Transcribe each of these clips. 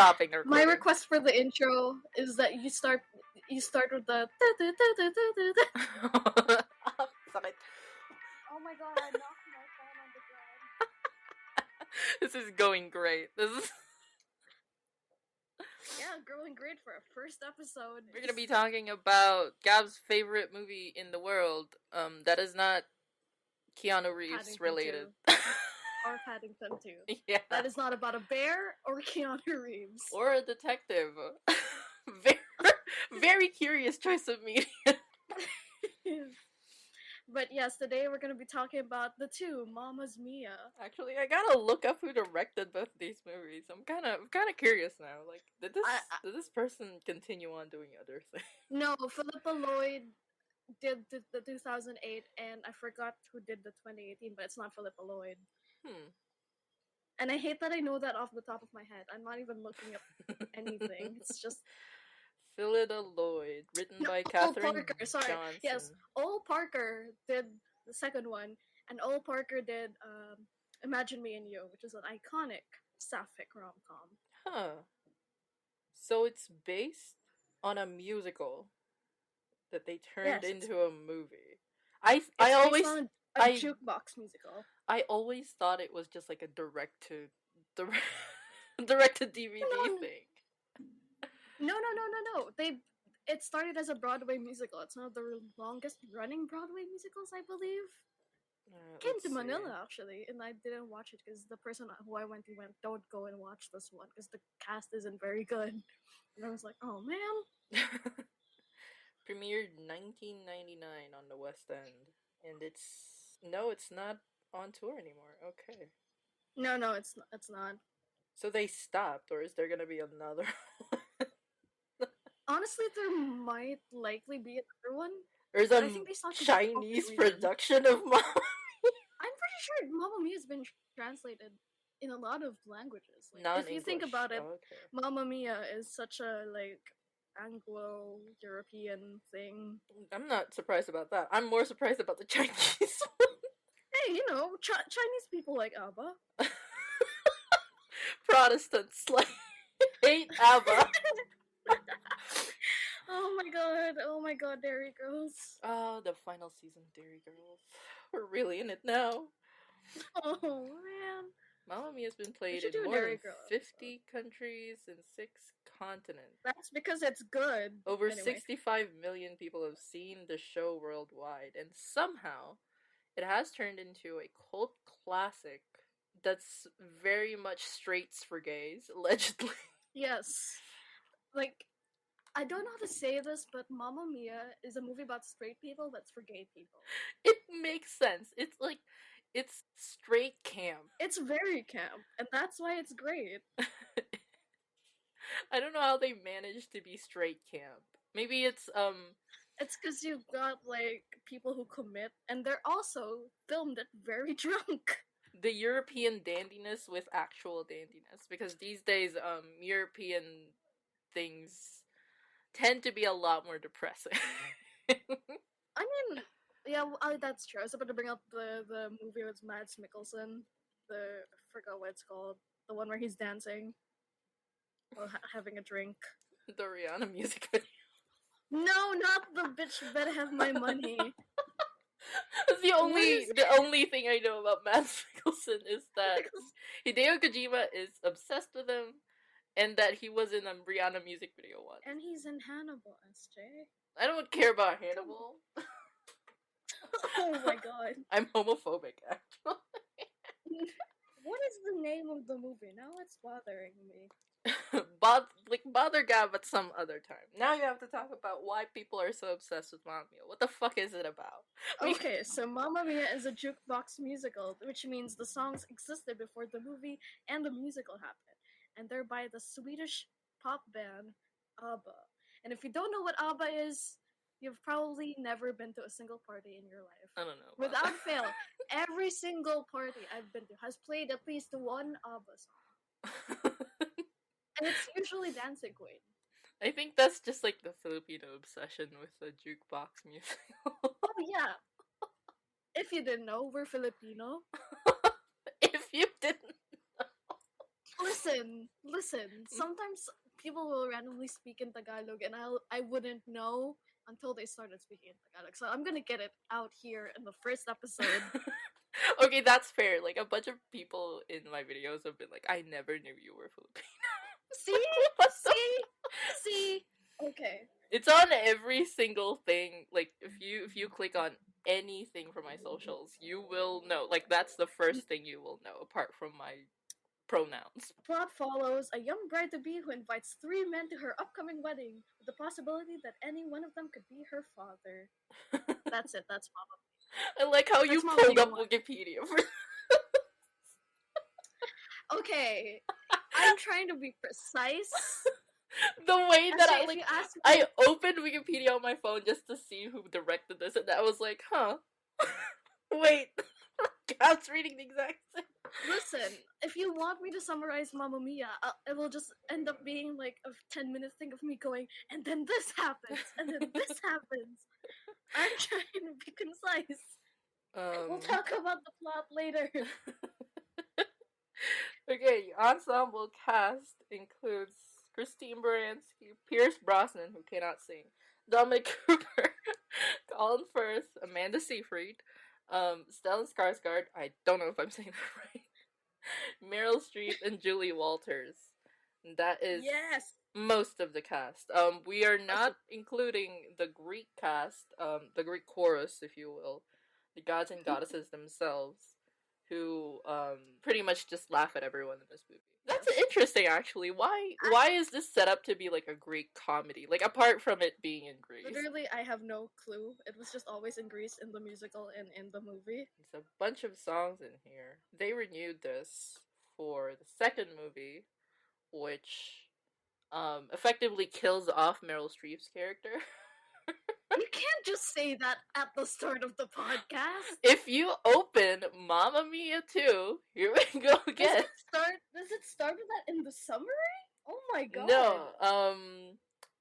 stopping our My recording. request for the intro is that you start with the. Sakit. Oh my god! I knocked my phone on the ground. This is going great. This is. Yeah, growing great for a first episode. We're gonna be talking about Gab's favorite movie in the world. That is not Keanu Reeves Paddington related. 2. Or Paddington 2. Yeah. That is not about a bear or Keanu Reeves. Or a detective. very, very curious choice of media. But yes, today we're gonna be talking about the two, Mamma's Mia. Actually, I gotta look up who directed both these movies. I'm kind of curious now. Like, did this person continue on doing other things? No, Philippa Lloyd did the 2008, and I forgot who did the 2018, but it's not Philippa Lloyd. And I hate that I know that off the top of my head. I'm not even looking up anything. It's just Philippa Lloyd, written by Catherine Parker. Sorry, Johnson. yes, Ol Parker did the second one, and Ol Parker did Imagine Me and You, which is an iconic sapphic rom-com. Huh. So it's based on a musical that they turned into a movie. I always on a jukebox musical. I always thought it was just like a direct to DVD thing. No. It started as a Broadway musical. It's one of the longest running Broadway musicals, I believe. Came to Manila actually, and I didn't watch it because the person who I went to went, "Don't go and watch this one because the cast isn't very good." And I was like, "Oh man." Premiered 1999 on the West End, and it's not on tour anymore. Okay. No, it's not. So they stopped, or is there gonna be another one? Honestly, there might likely be another one. There's a Chinese production of Mamma Mia. I'm pretty sure Mamma Mia has been translated in a lot of languages. Like, if you think about it, Mamma Mia is such a Anglo-European thing. I'm not surprised about that. I'm more surprised about the Chinese one. Hey, Chinese people like ABBA. Protestants hate ABBA. Oh my god, Dairy Girls. Oh, the final season of Dairy Girls. We're really in it now. Oh, man. Mamma Mia has been played in more than 50 countries and 6 continents. That's because it's good. Over 65 million people have seen the show worldwide, and somehow it has turned into a cult classic that's very much straights for gays, allegedly. Yes. Like, I don't know how to say this, but Mamma Mia is a movie about straight people that's for gay people. It makes sense. It's straight camp. It's very camp, and that's why it's great. I don't know how they managed to be straight camp. Maybe it's because you've got, people who commit, and they're also filmed it very drunk. The European dandiness with actual dandiness, because these days, European things tend to be a lot more depressing. I mean, yeah, that's true. I was about to bring up the movie with Mads Mikkelsen. I forgot what it's called. The one where he's dancing while having a drink. The Rihanna music video. No, not the bitch better have my money. The only thing I know about Mads Mikkelsen is that Hideo Kojima is obsessed with him, and that he was in a Rihanna music video once. And he's in Hannibal, SJ. I don't care about Hannibal. Oh my god. I'm homophobic, actually. What is the name of the movie? Now it's bothering me. Bother Gab at some other time. Now you have to talk about why people are so obsessed with Mamma Mia. What the fuck is it about? Okay, so Mamma Mia is a jukebox musical, which means the songs existed before the movie and the musical happened. And they're by the Swedish pop band ABBA. And if you don't know what ABBA is, you've probably never been to a single party in your life. I don't know. Without fail, every single party I've been to has played at least one ABBA song. And it's usually Dancing Queen. I think that's just like the Filipino obsession with the jukebox musical. Oh yeah. If you didn't know, we're Filipino. If you didn't know. Listen. Sometimes people will randomly speak in Tagalog, and I wouldn't know until they started speaking in Tagalog. So I'm gonna get it out here in the first episode. Okay, that's fair. Like, a bunch of people in my videos have been like, I never knew you were Filipino. See? What the See? Okay. It's on every single thing. Like, if you click on anything from my socials, you will know. Like, that's the first thing you will know, apart from my pronouns. Plot follows a young bride-to-be who invites 3 men to her upcoming wedding, with the possibility that any one of them could be her father. That's it. That's Mama. I like how That's you Mama pulled Mia up 1. Wikipedia for Okay, I'm trying to be precise. the way that Actually, if you ask me, I opened Wikipedia on my phone just to see who directed this, and I was like, huh. Wait. I was reading the exact same. listen, if you want me to summarize Mamma Mia, it will just end up being like a 10-minute thing of me going, and then this happens, and then this happens. I'm trying to be concise. We'll talk about the plot later. Okay, ensemble cast includes Christine Baranski, Pierce Brosnan, who cannot sing, Dominic Cooper, Colin Firth, Amanda Seyfried, Stellan Skarsgård, I don't know if I'm saying that right, Meryl Streep, and Julie Walters. That is Yes. most of the cast. We are not including the Greek cast, the Greek chorus, if you will, the gods and goddesses themselves, who pretty much just laugh at everyone in this movie. That's interesting, actually. Why is this set up to be like a Greek comedy? Like, apart from it being in Greece. Literally, I have no clue. It was just always in Greece in the musical and in the movie. There's a bunch of songs in here. They renewed this for the second movie, which effectively kills off Meryl Streep's character. You can't just say that at the start of the podcast. If you open Mamma Mia 2, here we go again. Does it start with that in the summary? Oh my god. No,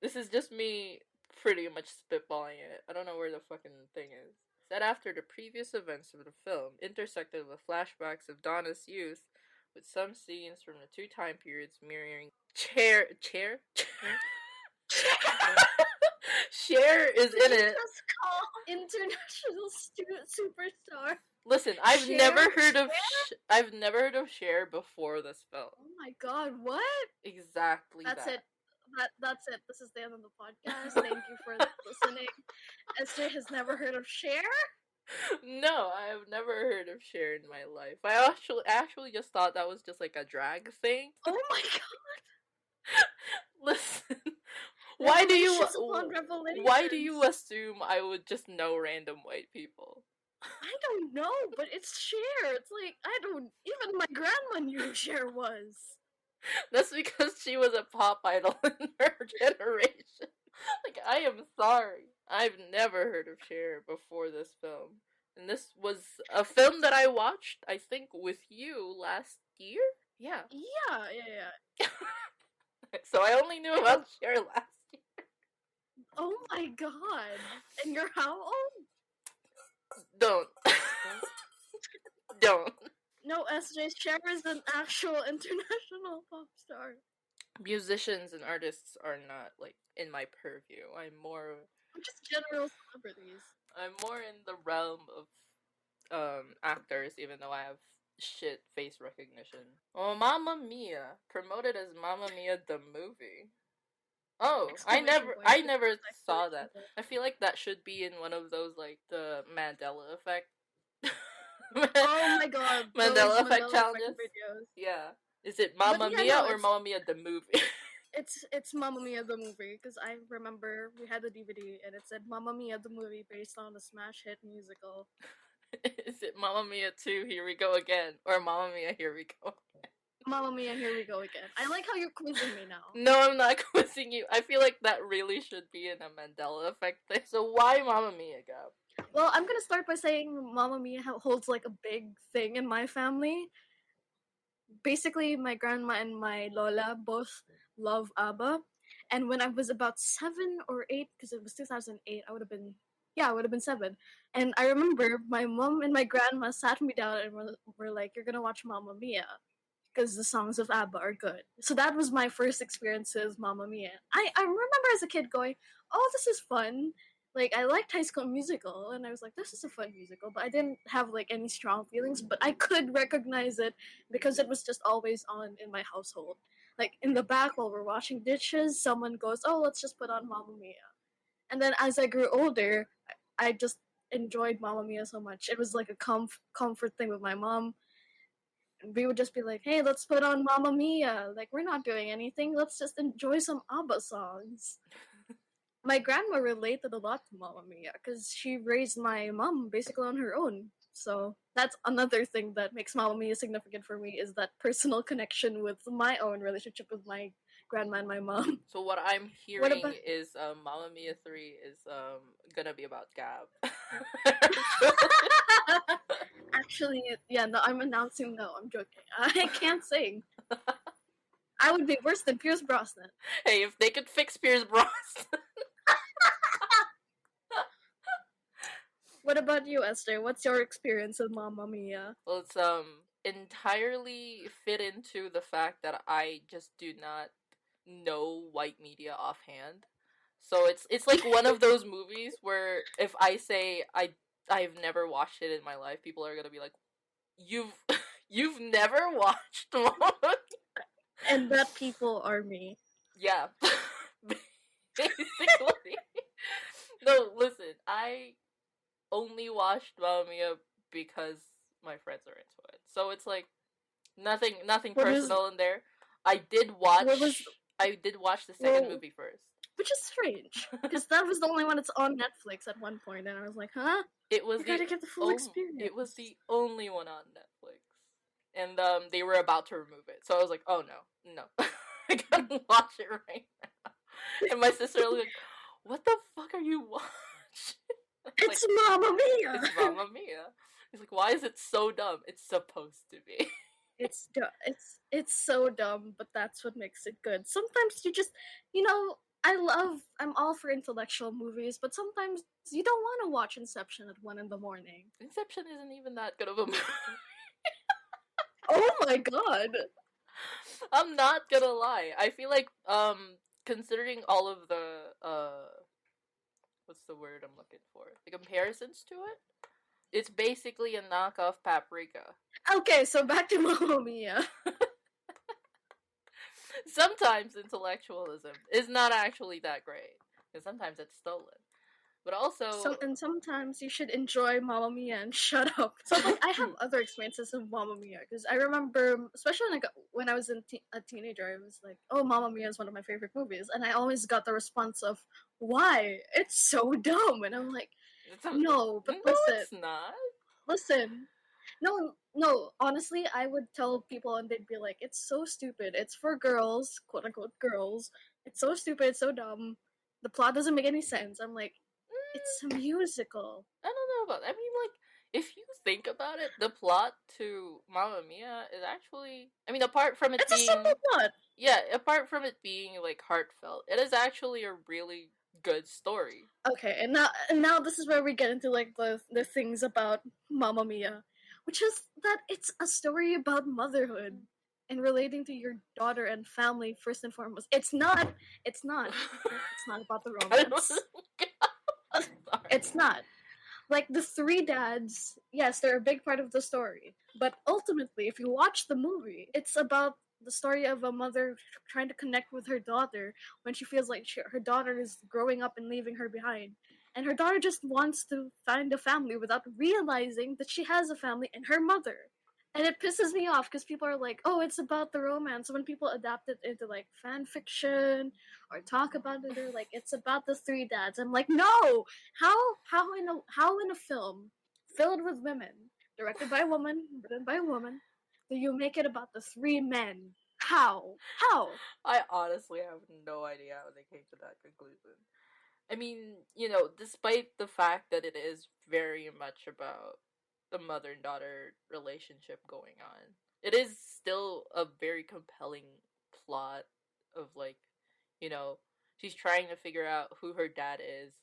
this is just me pretty much spitballing it. I don't know where the fucking thing is. Set after the previous events of the film intersected with flashbacks of Donna's youth, with some scenes from the two time periods mirroring Cher is in it. Just call international superstar. Listen, I've Cher? never heard of Cher before this film. Oh my god, what? Exactly. That's that. it. That's it. This is the end of the podcast. Thank you for listening. Esther has never heard of Cher? No, I have never heard of Cher in my life. I actually just thought that was just like a drag thing. Oh my god. Listen. Why do Revelations. you assume I would just know random white people? I don't know, but it's Cher. It's like, even my grandma knew who Cher was. That's because she was a pop idol in her generation. Like, I am sorry. I've never heard of Cher before this film. And this was a film that I watched, I think, with you last year? Yeah. Yeah. So I only knew about Cher last year. Oh my god. And you're how old? Don't. Don't. No, SJ, Cher is an actual international pop star. Musicians and artists are not, like, in my purview. I'm just general celebrities. I'm more in the realm of actors, even though I have shit face recognition. Oh, Mamma Mia, promoted as Mamma Mia the movie. Oh, I never saw that. I feel like that should be in one of those, like, the Mandela effect. Oh my god. Mandela effect challenges. Videos. Yeah. Is it Mamma Mia or Mamma Mia the movie? It's Mamma Mia the movie, because I remember we had the DVD and it said Mamma Mia the movie based on the smash hit musical. Is it Mamma Mia 2, Here We Go Again, or Mamma Mia, Here We Go Again? Mamma Mia, Here We Go Again. I like how you're quizzing me now. No, I'm not quizzing you. I feel like that really should be in a Mandela effect thing. So why Mamma Mia, Gab? Well, I'm gonna start by saying Mamma Mia holds like a big thing in my family. Basically, my grandma and my Lola both love ABBA. And when I was about 7 or 8, because it was 2008, I would have been 7. And I remember my mom and my grandma sat me down and were like, "You're gonna watch Mamma Mia," because the songs of ABBA are good. So that was my first experience with Mamma Mia. I remember as a kid going, oh, this is fun. Like, I liked High School Musical, and I was like, this is a fun musical, but I didn't have, like, any strong feelings, but I could recognize it because it was just always on in my household. Like, in the back while we're washing dishes, someone goes, oh, let's just put on Mamma Mia. And then as I grew older, I just enjoyed Mamma Mia so much. It was like a comfort thing with my mom. We would just be like, hey, let's put on Mamma Mia. Like, we're not doing anything. Let's just enjoy some ABBA songs. My grandma related a lot to Mamma Mia because she raised my mom basically on her own. So that's another thing that makes Mamma Mia significant for me is that personal connection with my own relationship with my grandma and my mom. So what I'm What hearing about is Mamma Mia 3 is gonna be about Gab. Actually, yeah, no, I'm announcing no, I'm joking. I can't sing. I would be worse than Pierce Brosnan. Hey, if they could fix Pierce Brosnan. What about you, Esther? What's your experience with Mamma Mia? Well, it's entirely fit into the fact that I just do not know white media offhand. So it's like one of those movies where if I say I've never watched it in my life, people are gonna be like, You've you've never watched Mamma Mia? And that people are me. Yeah. Basically. No, listen, I only watched Mamma Mia because my friends are into it. So it's like nothing personal in there. I did watch the second movie first. Which is strange because that was the only one that's on Netflix at one point, and I was like, huh? It was gotta get the full experience. It was the only one on Netflix, and they were about to remove it. So I was like, oh no, I gotta watch it right now. And my sister was like, what the fuck are you watching? It's like, Mamma Mia. It's Mamma Mia. He's like, why is it so dumb? It's supposed to be. It's so dumb, but that's what makes it good. Sometimes you just, I'm all for intellectual movies, but sometimes you don't want to watch Inception at 1 in the morning. Inception isn't even that good of a movie. Oh my god. I'm not gonna lie. I feel like, considering all of the, what's the word I'm looking for? The comparisons to it? It's basically a knockoff Paprika. Okay, so back to Mamma Mia. Sometimes intellectualism is not actually that great, because sometimes it's stolen. But also, and sometimes you should enjoy Mamma Mia and shut up. So like, I have other experiences of Mamma Mia because I remember, especially when I was a teenager, I was like, "Oh, Mamma Mia is one of my favorite movies," and I always got the response of, "Why? It's so dumb," and I'm like, "No, but no, listen, it's not. Listen, no. Honestly, I would tell people, and they'd be like, "It's so stupid. It's for girls, quote unquote girls. It's so stupid. It's so dumb. The plot doesn't make any sense." I'm like, it's a musical. I don't know about. I mean, like, if you think about it, the plot to Mamma Mia is actually. I mean, apart from it being a simple plot. Yeah, apart from it being like heartfelt, it is actually a really good story. Okay, and now this is where we get into like the things about Mamma Mia, which is that it's a story about motherhood and relating to your daughter and family first and foremost. It's not about the romance. It's not. Like, the three dads, yes, they're a big part of the story. But ultimately, if you watch the movie, it's about the story of a mother trying to connect with her daughter when she feels like her daughter is growing up and leaving her behind. And her daughter just wants to find a family without realizing that she has a family and her mother. And it pisses me off because people are like, oh, it's about the romance. When people adapt it into like fan fiction or talk about it, they're like, it's about the three dads. I'm like, no! How in a film filled with women, directed by a woman, written by a woman, do you make it about the three men? How? I honestly have no idea how they came to that conclusion. I mean, despite the fact that it is very much about the mother and daughter relationship going on, it is still a very compelling plot of, like, she's trying to figure out who her dad is,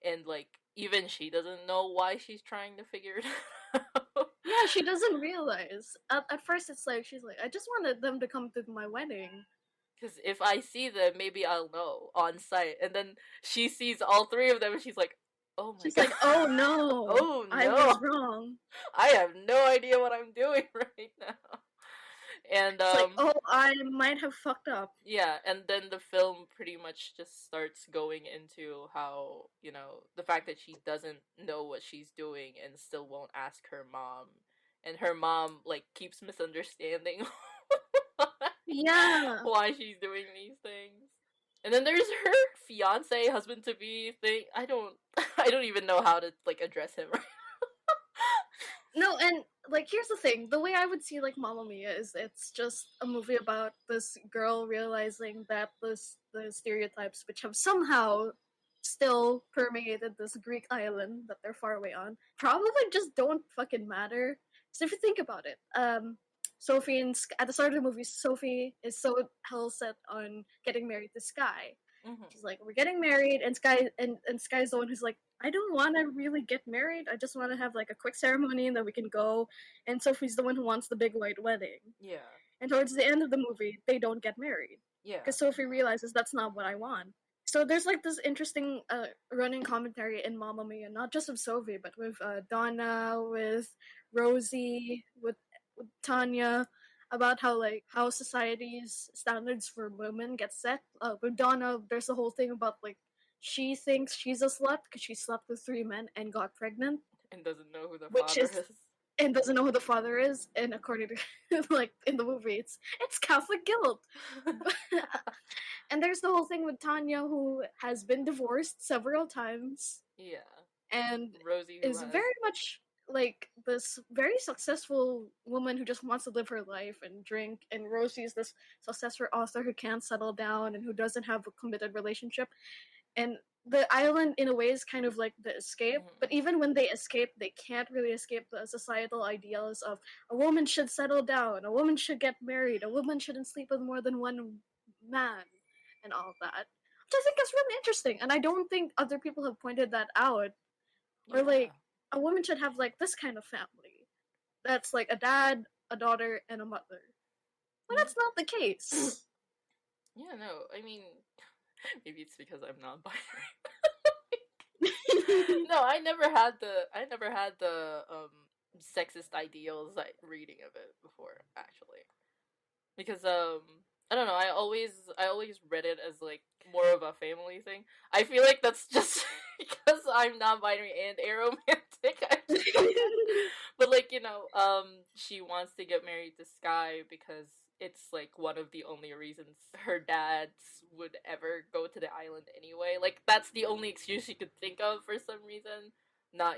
and like even she doesn't know why she's trying to figure it out. Yeah, she doesn't realize. At first, it's like she's like, I just wanted them to come to my wedding. Because if I see them, maybe I'll know on site. And then she sees all three of them, and she's like, "Oh my She's god! like, oh no, Oh I was no! wrong. I have no idea what I'm doing right now." And It's like, oh, I might have fucked up. yeah, and then the film pretty much just starts going into how, the fact that she doesn't know what she's doing and still won't ask her mom. And her mom, like, keeps misunderstanding Yeah. why she's doing these things. And then there's her fiance, husband to be thing. I don't I don't even know how to like address him. No, and like here's the thing: the way I would see like Mamma Mia is it's just a movie about this girl realizing that the stereotypes which have somehow still permeated this Greek island that they're far away on probably just don't fucking matter. So if you think about it, Sophie at the start of the movie, Sophie is so hell set on getting married to Sky. Mm-hmm. She's like, "We're getting married," and Sky's the one who's like, "I don't want to really get married. I just want to have like a quick ceremony and then we can go." And Sophie's the one who wants the big white wedding. Yeah. And towards the end of the movie, they don't get married. Yeah. Because Sophie realizes that's not what I want. So there's like this interesting running commentary in Mamma Mia, not just of Sophie, but with Donna, with Rosie, with Tanya, about how society's standards for women get set. With Donna, there's the whole thing about like she thinks she's a slut because she slept with 3 men and got pregnant, And doesn't know who the which father is is. and doesn't know who the father is. And according to like in the movie, it's Catholic guilt. And there's the whole thing with Tanya, who has been divorced several times. Yeah. And Rosie is very much like this very successful woman who just wants to live her life and drink, and Rosie is this successful author who can't settle down and who doesn't have a committed relationship. And the island in a way is kind of like the escape, but even when they escape, they can't really escape the societal ideals of a woman should settle down, a woman should get married, a woman shouldn't sleep with more than one man, and all of that, which I think is really interesting. And I don't think other people have pointed that out. Or like a woman should have like this kind of family that's like a dad, a daughter, and a mother. But that's not the case. Yeah, no, I mean, maybe it's because I'm not binary. No, I never had the sexist ideals like reading of it before, actually. Because I don't know, I always read it as like more of a family thing. I feel like that's just because I'm non-binary and aromantic, actually. But like, she wants to get married to Sky because it's like one of the only reasons her dads would ever go to the island anyway. Like that's the only excuse she could think of for some reason. Not,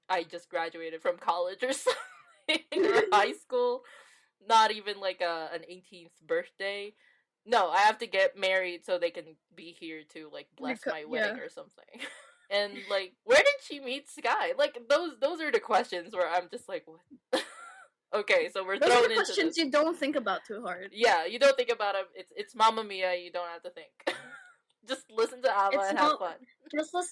I just graduated from college or something or high school. Not even like an 18th birthday. No, I have to get married so they can be here to like bless my wedding or something. And like, where did she meet Sky? Like those are the questions where I'm just like, what? Okay, so we're thrown into questions this. You don't think about too hard. Yeah, you don't think about it. It's Mamma Mia. You don't have to think. Just listen to ABBA and have fun.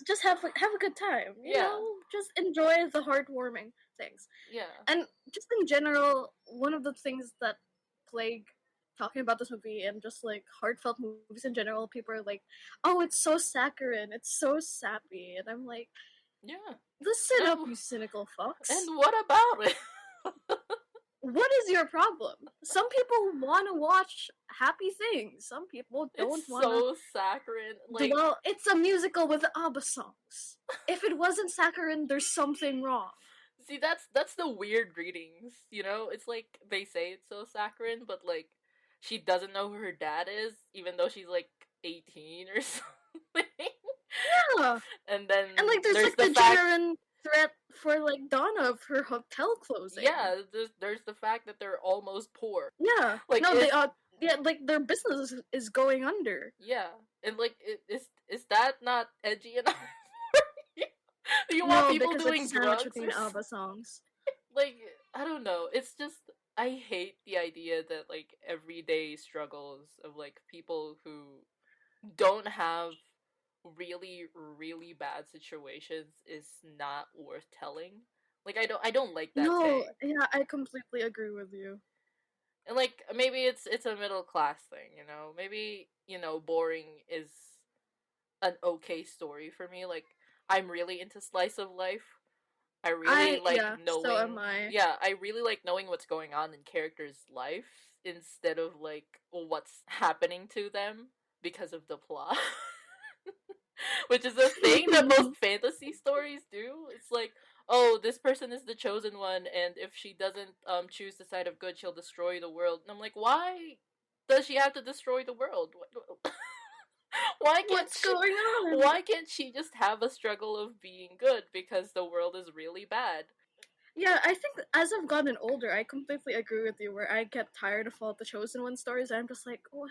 Just have a good time. You know, just enjoy the heartwarming things. Yeah. And just in general, one of the things that plague talking about this movie and just like heartfelt movies in general, people are like, "Oh, it's so saccharine, it's so sappy," and I'm like, "Yeah, listen up, you cynical fucks." And what about it? What is your problem? Some people want to watch happy things. Some people don't want to. So saccharine. Like, well, it's a musical with ABBA songs. If it wasn't saccharine, there's something wrong. See, that's the weird readings. It's like they say it's so saccharine, but like she doesn't know who her dad is, even though she's like 18 or something. Yeah. And then like there's like the genuine threat for like Donna of her hotel closing. Yeah, there's the fact that they're almost poor. Yeah. Like no, they like their business is going under. Yeah. And like is that not edgy enough? Do you no, want people because doing it's drugs between ABBA songs? Like, I don't know. It's just I hate the idea that like everyday struggles of like people who don't have really, really bad situations is not worth telling Like I don't like that No, saying. yeah, I completely agree with you. And like maybe it's a middle class thing, you know? Maybe, boring is an okay story for me. Like I'm really into slice of life. I really like Yeah, so knowing, am I. yeah, I really like knowing what's going on in characters' life instead of like what's happening to them because of the plot. Which is a thing that most fantasy stories do. It's like, oh, this person is the chosen one, and if she doesn't choose the side of good, she'll destroy the world. And I'm like, why does she have to destroy the world? Why can't What's she? going on? Why can't she just have a struggle of being good because the world is really bad? Yeah, I think as I've gotten older, I completely agree with you. Where I get tired of all the chosen one stories, I'm just like, oh,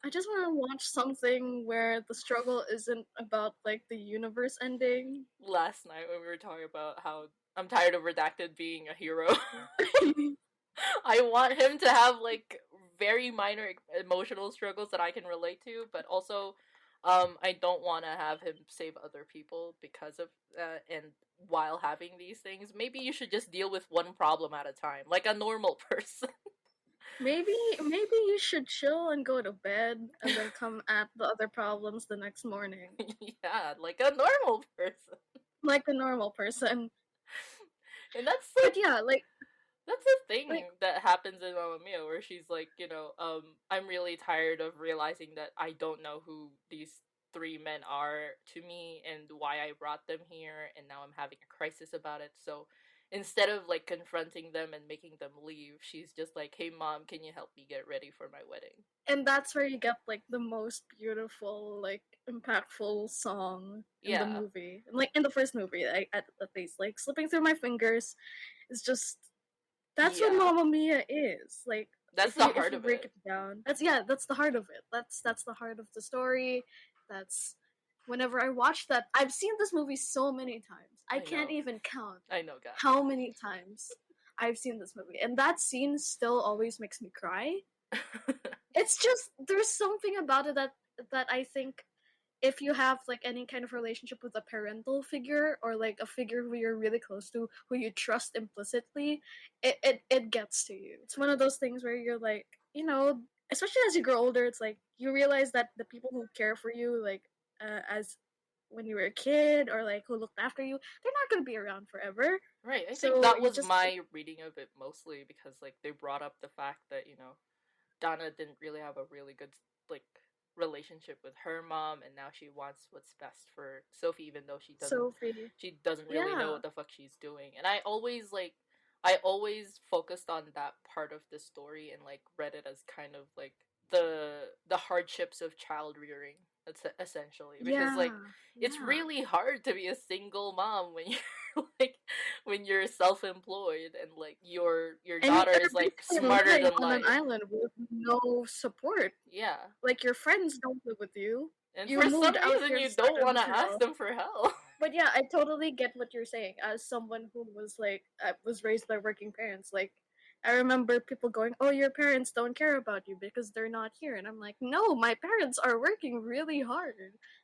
I just want to watch something where the struggle isn't about like the universe ending. Last night when we were talking about how I'm tired of Redacted being a hero. I want him to have like very minor emotional struggles that I can relate to, but also I don't want to have him save other people because of that. And while having these things, maybe you should just deal with one problem at a time, like a normal person. Maybe you should chill and go to bed and then come at the other problems the next morning. Yeah, like a normal person. Like a normal person. And that's But like yeah, that's the thing like that happens in Mamma Mia, where she's like, I'm really tired of realizing that I don't know who these three men are to me and why I brought them here, and now I'm having a crisis about it. So instead of like confronting them and making them leave, she's just like, hey mom, can you help me get ready for my wedding? and that's where you get like the most beautiful, like impactful song in the Yeah. movie. And, like in the first movie, at least, like slipping through my fingers is just that's what Yeah. Mamma Mia is. Like That's if the if heart you of break it. it down, that's the heart of it. That's the heart of the story. That's whenever I watch that, I've seen this movie so many times. I I can't know. even count I know, God. how many times I've seen this movie. And that scene still always makes me cry. It's just there's something about it that I think if you have like any kind of relationship with a parental figure or like a figure who you're really close to, who you trust implicitly, it gets to you. It's one of those things where you're like, especially as you grow older, it's like you realize that the people who care for you, like as when you were a kid or like who looked after you, they're not going to be around forever. Right. I think So that you was just my reading of it mostly because like they brought up the fact that, Donna didn't really have a really good like relationship with her mom, and now she wants what's best for Sophie even though Sophie. she doesn't really know Yeah. what the fuck she's doing. And I always focused on that part of the story and like read it as kind of like the hardships of child rearing. That's essentially because like Yeah. it's Yeah. really hard to be a single mom when you're like when you're self-employed and like your And daughter you're is like basically smarter living than on an life. island with no support. Yeah. Like your friends don't live with you. And You for some moved out reason here you to start don't a want to new ask house. them for help. But yeah, I totally get what you're saying. As someone who was like, was raised by working parents, like, I remember people going, "Oh, your parents don't care about you because they're not here," and I'm like, "No, my parents are working really hard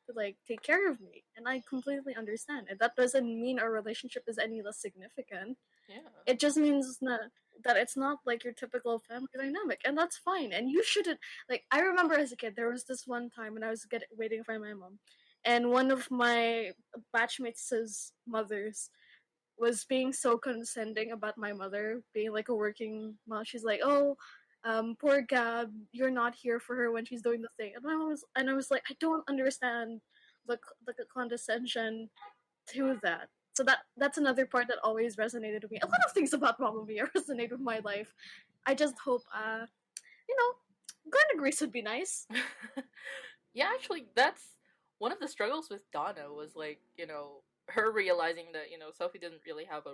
to like take care of me," and I completely understand. And that doesn't mean our relationship is any less significant. Yeah. It just means that it's not like your typical family dynamic, and that's fine. And you shouldn't like. I remember as a kid, there was this one time when I was waiting for my mom, and one of my batchmates' mothers was being so condescending about my mother being like a working mom. She's like, "Oh, poor Gab, you're not here for her when she's doing the thing," and I was like, I don't understand the condescension to that. So that's another part that always resonated with me. A lot of things about Mamma Mia resonate with my life. I just hope, you know, Glenn Grace would be nice. Yeah, actually, that's one of the struggles with Donna was like, her realizing that, Sophie didn't really have a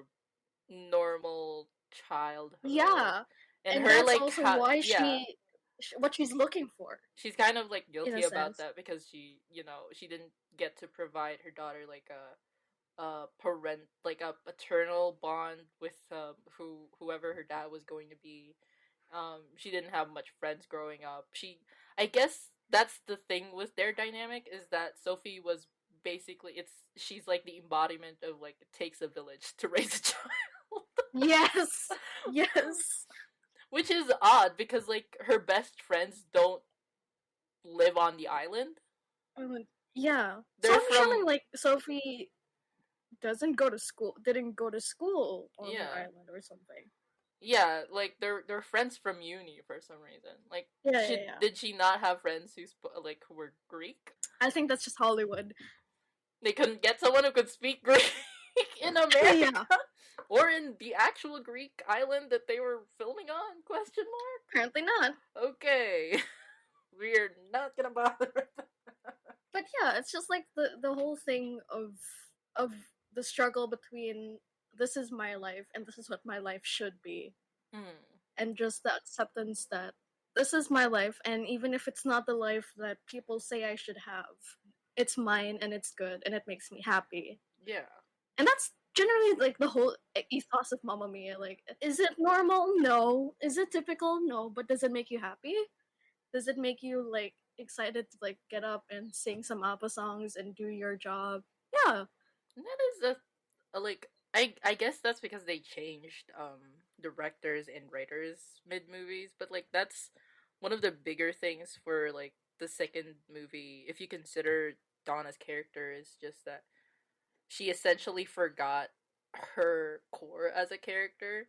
normal childhood. Yeah, And and her, that's like, also why yeah, what she's looking for, she's kind of, like, in a guilty about sense. that because she didn't get to provide her daughter, like, like, a paternal bond with, whoever her dad was going to be. She didn't have much friends growing up. I guess that's the thing with their dynamic is that Sophie was basically she's like the embodiment of like it takes a village to raise a child. Yes. Yes. Which is odd because like her best friends don't live on the island. Yeah. So They're I'm from assuming like Sophie didn't go to school on the yeah. island or something. Yeah, like they're friends from uni for some reason. Like, Yeah. did she not have friends who were Greek? I think that's just Hollywood. They couldn't get someone who could speak Greek in America, Yeah. or in the actual Greek island that they were filming on? Question mark. Apparently not. Okay, we're not gonna bother. But yeah, it's just like the whole thing of the struggle between this is my life and this is what my life should be. And just the acceptance that this is my life, and even if it's not the life that people say I should have, it's mine and it's good and it makes me happy. Yeah. And that's generally like the whole ethos of Mamma Mia. Like, is it normal? No. Is it typical? No. But does it make you happy? Does it make you like excited to like get up and sing some ABBA songs and do your job? Yeah. And that is a like I guess that's because they changed directors and writers mid movies, but like that's one of the bigger things for like the second movie, if you consider Donna's character, is just that she essentially forgot her core as a character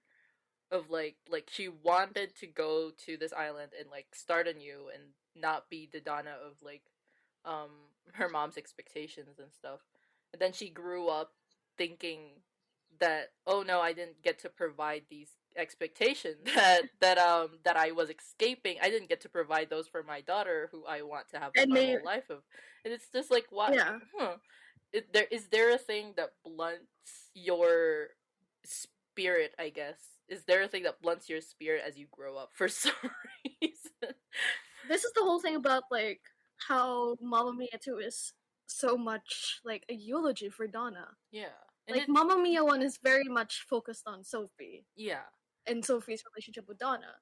of like she wanted to go to this island and like start anew and not be the Donna of like her mom's expectations and stuff. And then she grew up thinking that, oh no, I didn't get to provide these expectations that I was escaping. I didn't get to provide those for my daughter, who I want to have a normal life of. And it's just like, what? Yeah. Is there a thing that blunts your spirit, I guess? Is there a thing that blunts your spirit as you grow up for some reason? This is the whole thing about like how Mamma Mia 2 is so much like a eulogy for Donna. Yeah. And like Mamma Mia 1 is very much focused on Sophie. Yeah. And Sophie's relationship with Donna.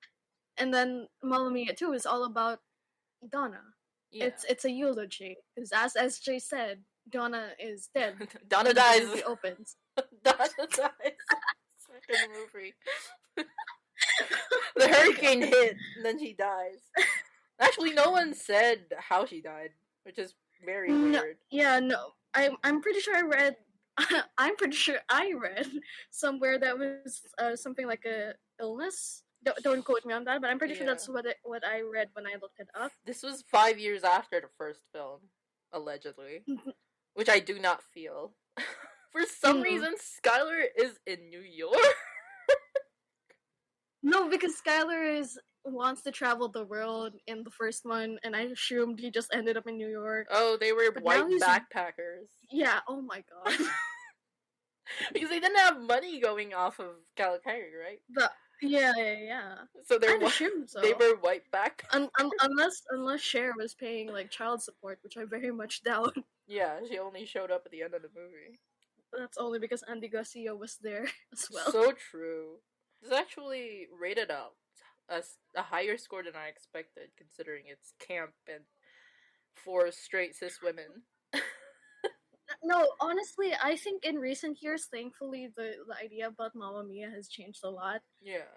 And then Mamma Mia 2 is all about Donna. Yeah. It's a eulogy. Because as SJ said, Donna is dead. Donna dies. The movie opens. Donna dies. Second movie. The hurricane hit, and then she dies. Actually, no one said how she died, which is very weird. Yeah, no. I'm pretty sure I read. I'm pretty sure I read somewhere that was something like a illness. Don't quote me on that, but I'm pretty sure that's what I read when I looked it up. This was 5 years after the first film, allegedly, which I do not feel. For some reason, Skylar is in New York. No, because Skylar wants to travel the world in the first one, and I assumed he just ended up in New York. Oh, they were white backpackers. Yeah, oh my god. Because they didn't have money going off of Calipari, right? Yeah. So I assume so. They were white backpackers. Unless Cher was paying like child support, which I very much doubt. Yeah, she only showed up at the end of the movie. That's only because Andy Garcia was there as well. So true. It's actually rated out a higher score than I expected, considering it's camp and for straight cis women. No, honestly, I think in recent years, thankfully, the idea about Mamma Mia has changed a lot. Yeah.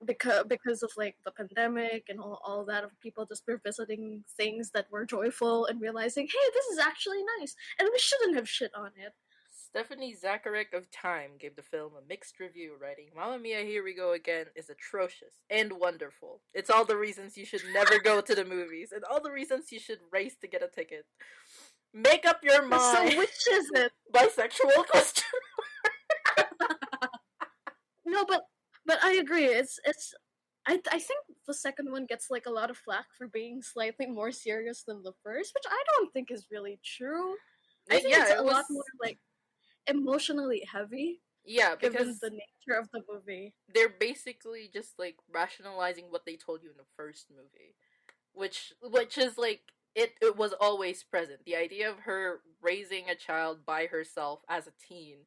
Because of like the pandemic and all that, of people just revisiting things that were joyful and realizing, hey, this is actually nice, and we shouldn't have shit on it. Stephanie Zacharek of Time gave the film a mixed review, writing, Mamma Mia, Here We Go Again is atrocious and wonderful. It's all the reasons you should never go to the movies, and all the reasons you should race to get a ticket. Make up your mind. So which is it? Bisexual question. No, but I agree. I think the second one gets like a lot of flack for being slightly more serious than the first, which I don't think is really true. I think it's a lot more like emotionally heavy. Yeah, because given the nature of the movie. They're basically just like rationalizing what they told you in the first movie. Which is like it was always present. The idea of her raising a child by herself as a teen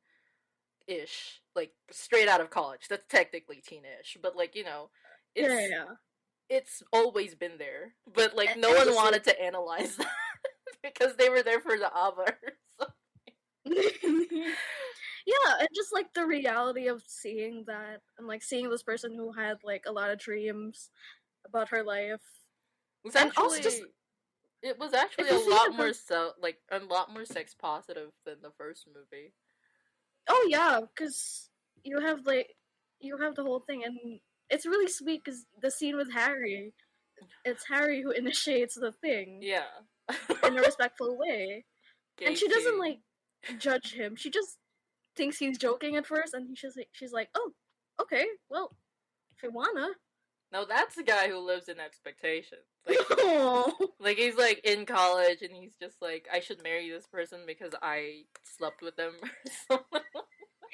ish, like straight out of college. That's technically teen-ish, but like, you know, it's always been there. But like no one wanted to analyze that because they were there for the ABBA. So. Yeah, and just like the reality of seeing that and like seeing this person who had like a lot of dreams about her life. It was And also just actually it was actually if a you think lot more about a lot more sex positive than the first movie. oh yeah, because you have like you have the whole thing and it's really sweet because the scene with Harry, it's Harry who initiates the thing Yeah. in a respectful way. And Gay she doesn't King. like judge him. She just thinks he's joking at first and she's like, "Oh, okay. Well, if you wanna." No, that's the guy who lives in expectation. Like Oh. like he's like in college and he's just like, I should marry this person because I slept with them or something.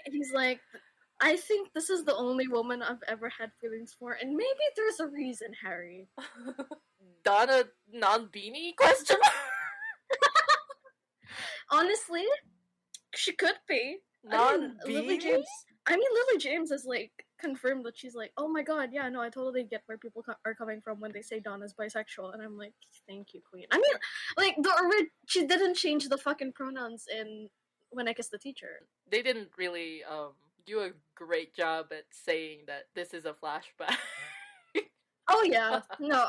He's like, I think this is the only woman I've ever had feelings for, and maybe there's a reason, Harry. Donna non-beanie question mark? Honestly, she could be. Non-beanie? Lily James is like confirmed that she's like, oh my god, yeah, no, I totally get where people are coming from when they say Donna's bisexual, and I'm like, thank you, Queen. I mean, like she didn't change the fucking pronouns in When I Kissed the Teacher. They didn't really do a great job at saying that this is a flashback. Oh yeah, no,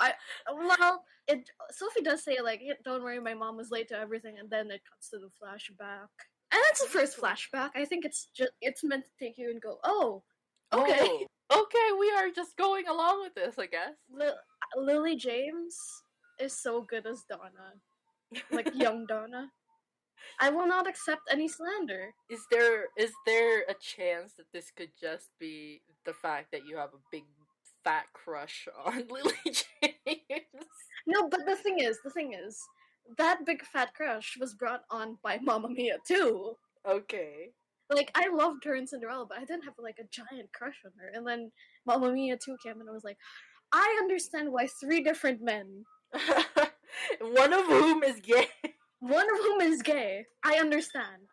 Sophie does say like, "Don't worry, my mom was late to everything," and then it cuts to the flashback, and that's the first flashback. I think it's meant to take you and go, "Oh, okay." Oh, okay, we are just going along with this, I guess. Lily James is so good as Donna, like young Donna. I will not accept any slander. Is there a chance that this could just be the fact that you have a big fat crush on Lily James? No, but the thing is, that big fat crush was brought on by Mamma Mia too. Okay. Like, I loved her in Cinderella, but I didn't have like a giant crush on her. And then Mamma Mia 2 came, and I was like, I understand why 3 different men, one of whom is gay. one of whom is gay. I understand.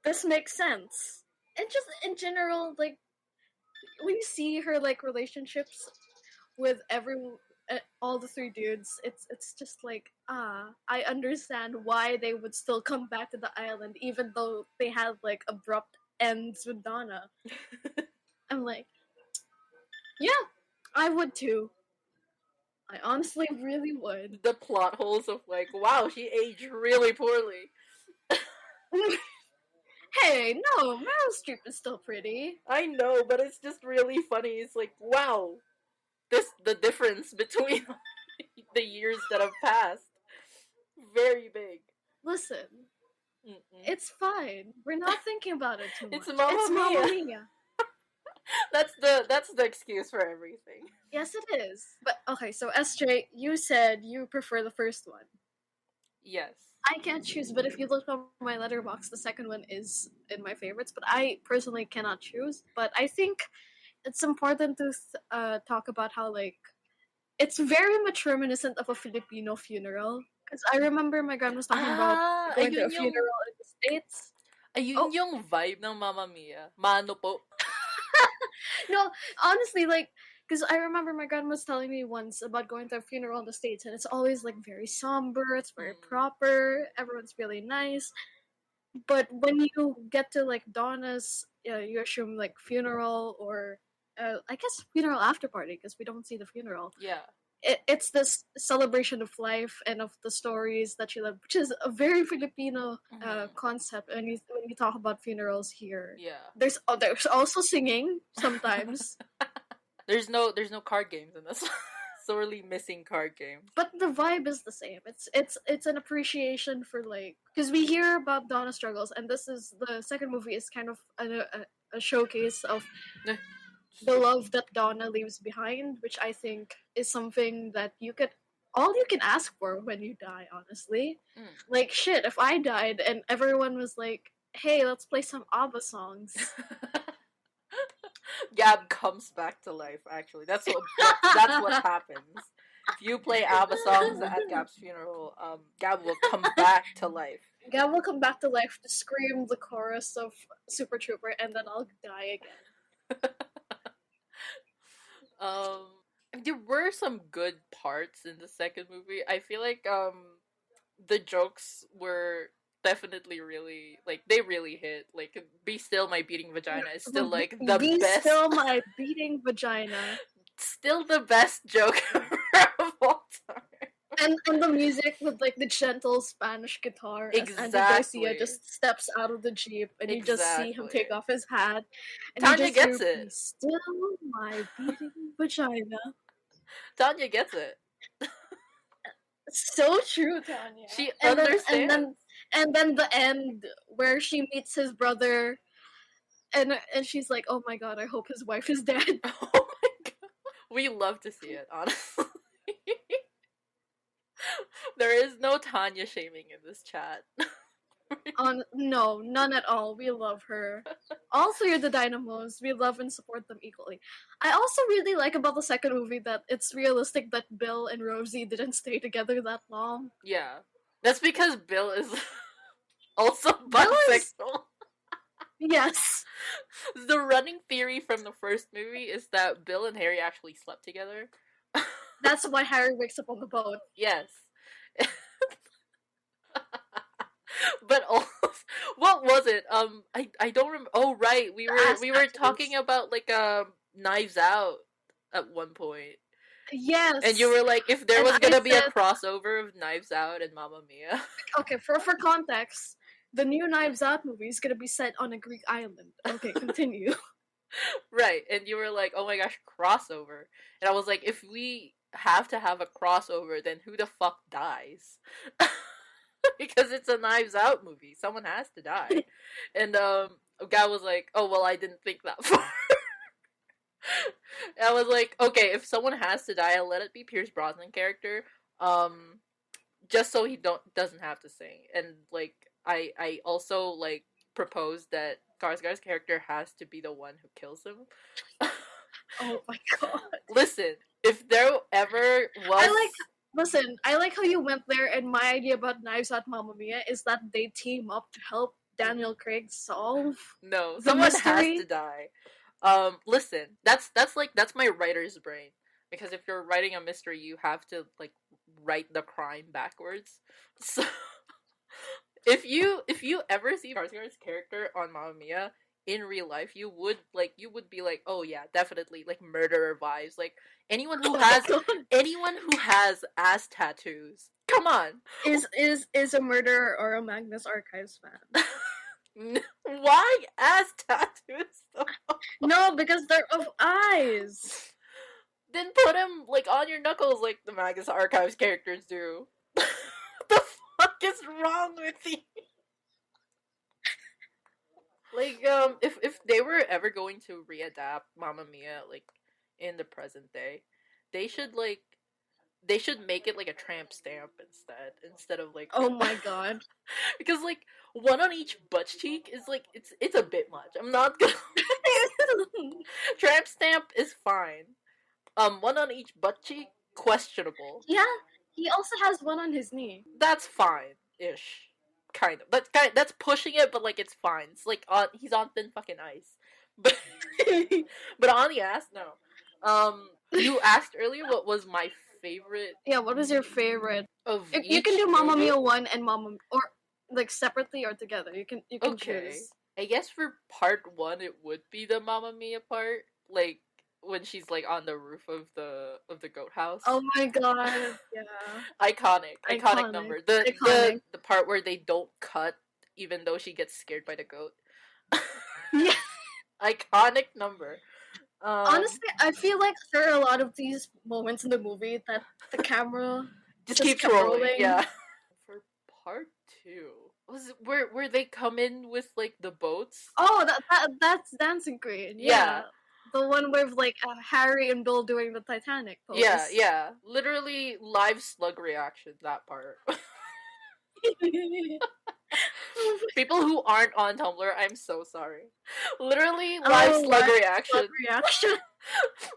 This makes sense. And just in general, like, when you see her like relationships with all the 3 dudes, it's just like, I understand why they would still come back to the island even though they had like abrupt ends with Donna. I'm like, yeah, I would too. I honestly really would. The plot holes of like, wow, she aged really poorly. Hey, no, Meryl Streep is still pretty. I know, but it's just really funny. It's like, wow, the difference between the years that have passed, very big. Listen, Mm-mm. it's fine. We're not thinking about it too much. It's Mamma Mia. That's the excuse for everything. Yes, it is. But okay, so SJ, you said you prefer the first one. Yes. I can't choose, but if you look on my letterbox, the second one is in my favorites. But I personally cannot choose. But I think it's important to talk about how like it's very much reminiscent of a Filipino funeral. Because I remember my grandma was talking about going to a funeral in the States. Ayun yung vibe ng Mamma Mia. Mano po. No, honestly, like, because I remember my grandma was telling me once about going to a funeral in the States, and it's always like very somber, it's very proper, everyone's really nice. But when you get to like Donna's, you assume like funeral or I guess funeral after party because we don't see the funeral. Yeah. It's this celebration of life and of the stories that she lived, which is a very Filipino concept. And when you talk about funerals here, yeah, there's also singing sometimes. there's no card games in this. Sorely missing card games. But the vibe is the same. It's an appreciation for like because we hear about Donna's struggles, and this is the second movie is kind of a showcase of the love that Donna leaves behind, which I think is something that all you can ask for when you die, honestly. Like, shit, if I died and everyone was like, hey, let's play some ABBA songs. Gab comes back to life, actually. That's what happens. If you play ABBA songs at Gab's funeral, Gab will come back to life. Gab will come back to life to scream the chorus of Super Trooper, and then I'll die again. There were some good parts in the second movie. I feel like the jokes were definitely really like they really hit. Like Be Still My Beating Vagina is still like the Be best. Still My Beating Vagina. Still the best joke of all time. And the music with like the gentle Spanish guitar as Andy Garcia just steps out of the Jeep and you just see him take off his hat and Tanya you just gets hear, it. Be Still My Beating Vagina. Tanya gets it. So true, Tanya. She understands. And then the end where she meets his brother and she's like, oh my god, I hope his wife is dead. Oh my god. We love to see it, honestly. There is no Tanya shaming in this chat. No, none at all. We love her. All three of the Dynamos, we love and support them equally. I also really like about the second movie that it's realistic that Bill and Rosie didn't stay together that long. Yeah. That's because Bill is also bisexual. Yes. The running theory from the first movie is that Bill and Harry actually slept together. That's why Harry wakes up on the boat. Yes. But also, what was it? I don't remember. Oh right, we were talking about like Knives Out at one point. Yes. And you were like, if there was gonna be a crossover of Knives Out and Mamma Mia. Okay, for context, the new Knives Out movie is gonna be set on a Greek island. Okay, continue. Right, and you were like, oh my gosh, crossover. And I was like, if we have to have a crossover, then who the fuck dies? Because it's a Knives Out movie. Someone has to die. And a guy was like, oh, well, I didn't think that far. And I was like, okay, if someone has to die, I'll let it be Pierce Brosnan character. Just so he doesn't have to sing. And like I also like proposed that Skarsgård's character has to be the one who kills him. Oh my god. Listen, if there ever was I like how you went there, and my idea about Knives Out Mamma Mia is that they team up to help Daniel Craig solve someone mystery. has to die. Listen, that's my writer's brain. Because if you're writing a mystery, you have to like write the crime backwards. So if you ever see Skarsgård's character on Mamma Mia in real life, you would be like, oh yeah, definitely like murderer vibes. Like anyone who has ass tattoos, come on, is a murderer or a Magnus Archives fan. Why ass tattoos though? No, because they're of eyes. Then put him like on your knuckles like the Magnus Archives characters do. What the fuck is wrong with you? Like, if they were ever going to readapt Mamma Mia, like, in the present day, they should make it like a tramp stamp instead of like. Oh my god. Because like one on each butt cheek is like it's a bit much. I'm not gonna. Tramp stamp is fine. One on each butt cheek, questionable. Yeah, he also has one on his knee. That's fine-ish. Kind of. That's pushing it, but like it's fine. It's like he's on thin fucking ice. But but on the ass, no. You asked earlier what was my favorite. Yeah, what was your favorite? Of you can do Mamma Mia 1 and Mamma, or like separately or together. You can choose. I guess for part 1 it would be the Mamma Mia part, like when she's like on the roof of the goat house. Oh my god, yeah. Iconic number. The part where they don't cut even though she gets scared by the goat. Yeah. Iconic number. Honestly, I feel like there are a lot of these moments in the movie that the camera just keeps rolling. Yeah. For part 2, was it where they come in with like the boats? Oh, that's Dancing Queen. Yeah. The one with like Harry and Bill doing the Titanic pose. Yeah. Literally live slug reaction, that part. People who aren't on Tumblr, I'm so sorry. Literally live slug reaction.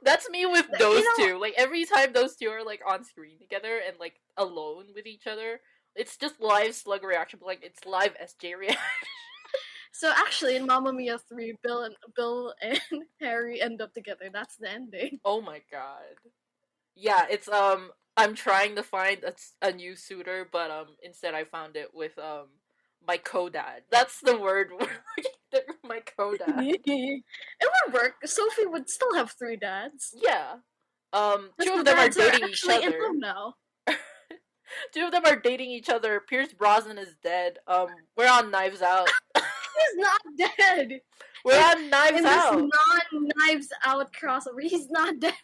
That's me with those two. Like every time those two are like on screen together and like alone with each other, it's just live slug reaction, but like it's live SJ reaction. So actually, in Mamma Mia 3, Bill and Harry end up together. That's the ending. Oh my god. Yeah, it's I'm trying to find a new suitor, but instead I found it with my co-dad. That's the word. My co-dad. It would work. Sophie would still have 3 dads. Yeah. Two The of them are dads are dating each actually in other. love now. Two of them are dating each other. Pierce Brosnan is dead. We're on Knives Out. He's not dead. We're on Knives In Out. this non-Knives Out crossover, he's not dead.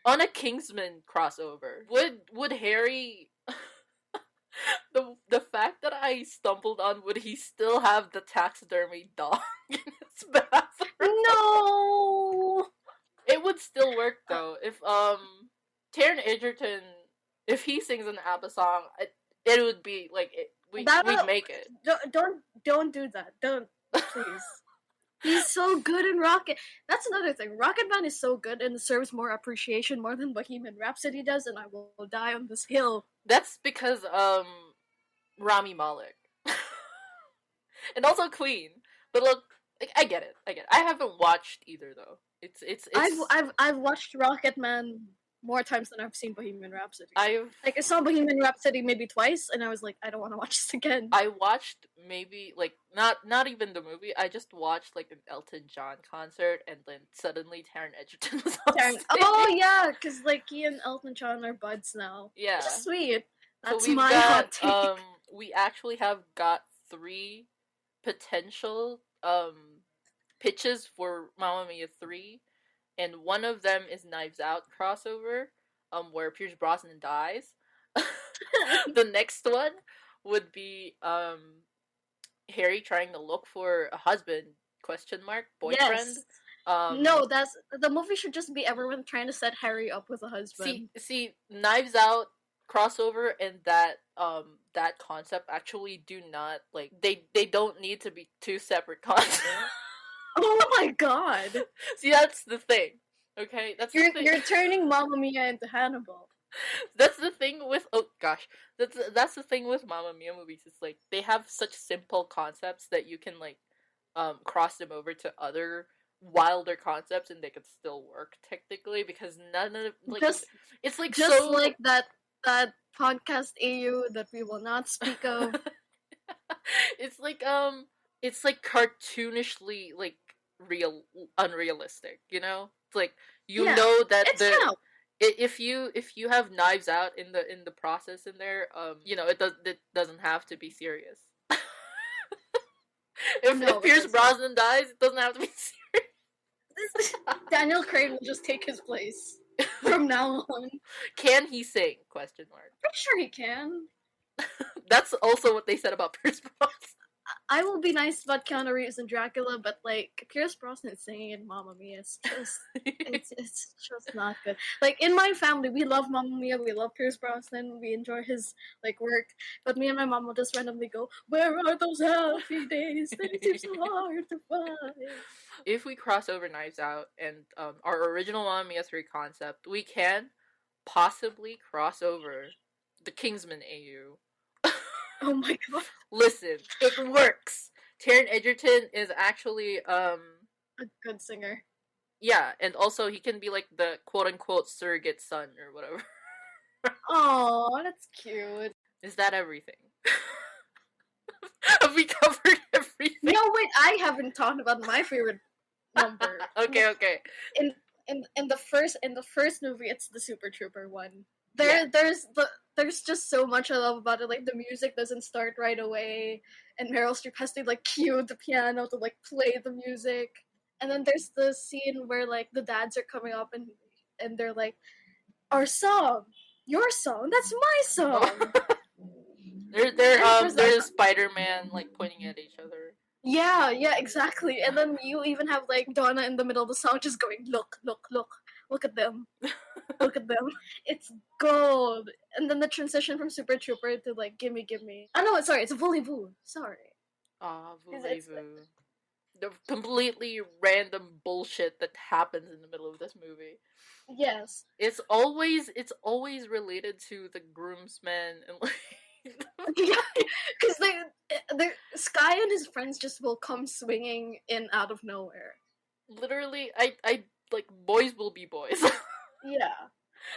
On a Kingsman crossover, would Harry? The fact that I stumbled on, would he still have the taxidermy dog in his bathroom? No. It would still work though if Taron Egerton, if he sings an ABBA song, it would be like we'd make it. Don't do that. Don't, please. He's so good in Rocket. That's another thing. Rocket Man is so good and deserves more appreciation more than Bohemian Rhapsody does, and I will die on this hill. That's because Rami Malek. And also Queen. But look, like, I get it. I haven't watched either though. It's I've watched Rocket Man more times than I've seen Bohemian Rhapsody. I saw Bohemian Rhapsody maybe twice, and I was like, I don't want to watch this again. I watched maybe like not even the movie. I just watched like an Elton John concert, and then suddenly Taron Egerton was on stage. Oh yeah, because like he and Elton John are buds now. Yeah, which is sweet. That's so my hot take. We actually have got 3 potential pitches for Mamma Mia 3. And one of them is Knives Out crossover, where Pierce Brosnan dies. The next one would be Harry trying to look for a husband, boyfriend. Yes. No, that's the movie should just be everyone trying to set Harry up with a husband. See, Knives Out crossover and that concept actually do not, like, they don't need to be 2 separate concepts. Oh my god! See, that's the thing. Okay, that's the thing. You're turning Mamma Mia into Hannibal. That's the thing with that's the thing with Mamma Mia movies. It's like they have such simple concepts that you can like cross them over to other wilder concepts and they could still work technically because none of like it's like just so like that podcast AU that we will not speak of. It's like cartoonishly like unrealistic, you know? It's like you know that if you have Knives Out in the process in there, you know, it doesn't have to be serious. If Pierce Brosnan dies, it doesn't have to be serious. Daniel Craig will just take his place from now on. Can he sing? Question mark. Pretty sure he can. That's also what they said about Pierce Brosnan. I will be nice about Keanu Reeves and Dracula, but like Pierce Brosnan singing in Mamma Mia, it's just not good. Like in my family, we love Mamma Mia, we love Pierce Brosnan, we enjoy his like work, but me and my mom will just randomly go, "Where are those happy days that it seems so hard to find?" If we cross over Knives Out and our original Mamma Mia 3 concept, we can possibly cross over the Kingsman AU. Oh my god. Listen, it works. Taron Egerton is actually a good singer. Yeah, and also he can be like the quote-unquote surrogate son or whatever. Oh, that's cute. Is that everything? Have we covered everything? No, wait, I haven't talked about my favorite number. Okay. In the first movie, it's the Super Trooper one. There's just so much I love about it. Like the music doesn't start right away, and Meryl Streep has to like cue the piano to like play the music. And then there's the scene where like the dads are coming up and they're like, "Our song, your song, that's my song." There's Spider-Man like pointing at each other. Yeah, exactly. And then you even have like Donna in the middle of the song just going, "Look at them. Look at them. It's gold." And then the transition from Super Trooper to like Gimme Gimme. Oh no, sorry, it's Voulez-Vous. Sorry. Ah, Voulez-Vous. The completely random bullshit that happens in the middle of this movie. Yes. It's always related to the groomsmen and like yeah, because they Sky and his friends just will come swinging in out of nowhere. Literally, I like boys will be boys. Yeah.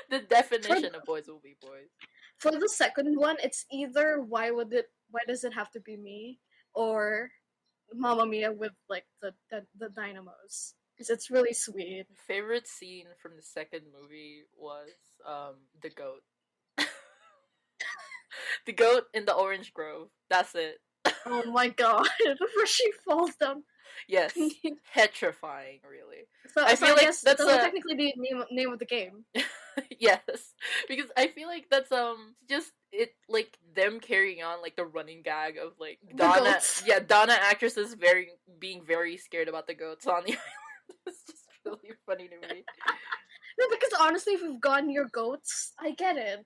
The definition of boys will be boys. For the second one, it's either why does it have to be me, or Mamma Mia with like the dynamos, because it's really sweet. My favorite scene from the second movie was the goat. The goat in the orange grove. That's it. Oh my god, where she falls down. Yes, petrifying, really. So I feel like guess that's technically the name of the game. yes, because I feel like that's just it, like them carrying on like the running gag of like Donna, yeah, Donna actresses being very scared about the goats on the island. It's just really funny to me. No, because honestly, if we've gone near goats, I get it.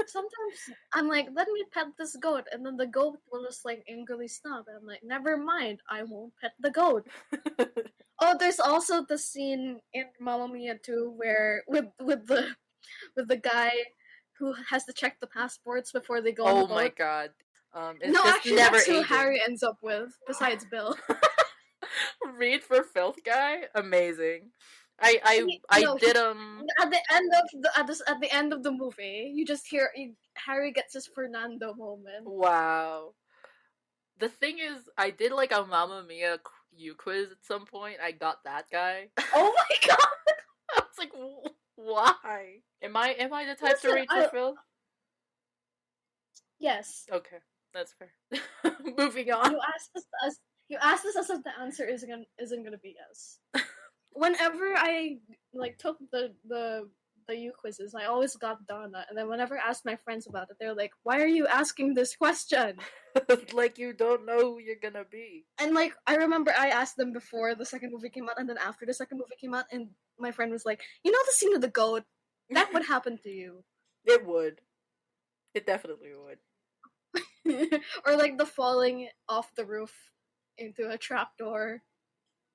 Sometimes I'm like, let me pet this goat, and then the goat will just like angrily stop, and I'm like, never mind, I won't pet the goat. Oh, there's also the scene in Mamma Mia 2 where with the guy who has to check the passports before they go on the boat. Oh my god. It's no, just actually, never that's who aging. Harry ends up with, besides Bill. Read for filth guy? Amazing. I did at the end of at the end of the movie, you just hear Harry gets his Fernando moment. Wow. The thing is, I did like a Mamma Mia quiz at some point. I got that guy. Oh my god! I was like, why? Am I the type to read for filth? Yes. Okay, that's fair. Moving on. You asked us as if the answer isn't gonna be yes. Whenever I like took the U quizzes, I always got Donna, and then whenever I asked my friends about it, they're like, "Why are you asking this question?" Like you don't know who you're gonna be. And like I remember I asked them before the second movie came out, and then after the second movie came out, and my friend was like, "You know the scene of the goat? That would happen to you." It would. It definitely would. Or like the falling off the roof into a trapdoor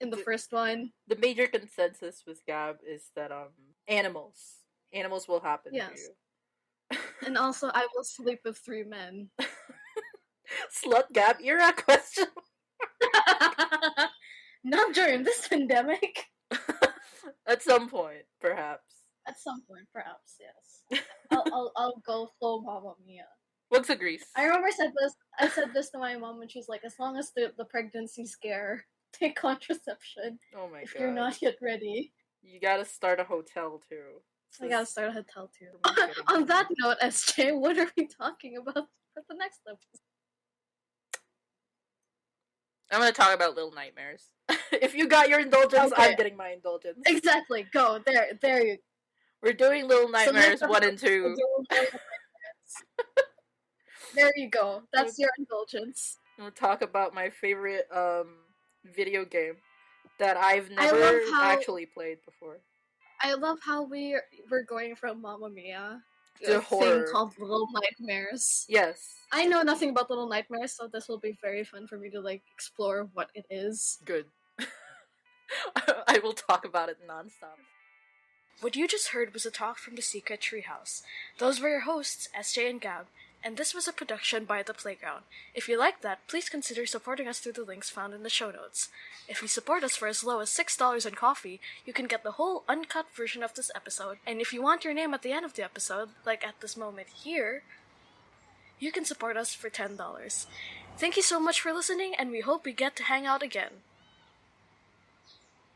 in the first one. The major consensus with Gab is that animals will happen to you. And also I will sleep with 3 men. Slut Gab era question? Not during this pandemic. At some point, perhaps. At some point, perhaps, yes. I'll go full Mamma Mia. Looks agrees. I remember I said this to my mom when she's like, as long as the pregnancy scare, take contraception. Oh my god. If you're not yet ready. You gotta start a hotel too. I gotta start a hotel too. On that note, SJ, what are we talking about for the next episode? I'm gonna talk about Little Nightmares. If you got your indulgence, okay. I'm getting my indulgence. Exactly. Go. There you go. We're doing Little Nightmares 1 and 2. There you go. That's your indulgence. We'll talk about my favorite video game that I've never actually played before. I love how we're going from Mamma Mia to a horror thing called Little Nightmares. Yes. I know nothing about Little Nightmares, so this will be very fun for me to like explore what it is. Good. I will talk about it nonstop. What you just heard was a talk from the Secret Treehouse. Those were your hosts, SJ and Gab, and this was a production by The Playground. If you like that, please consider supporting us through the links found in the show notes. If you support us for as low as $6 in coffee, you can get the whole uncut version of this episode, and if you want your name at the end of the episode, like at this moment here, you can support us for $10. Thank you so much for listening, and we hope we get to hang out again.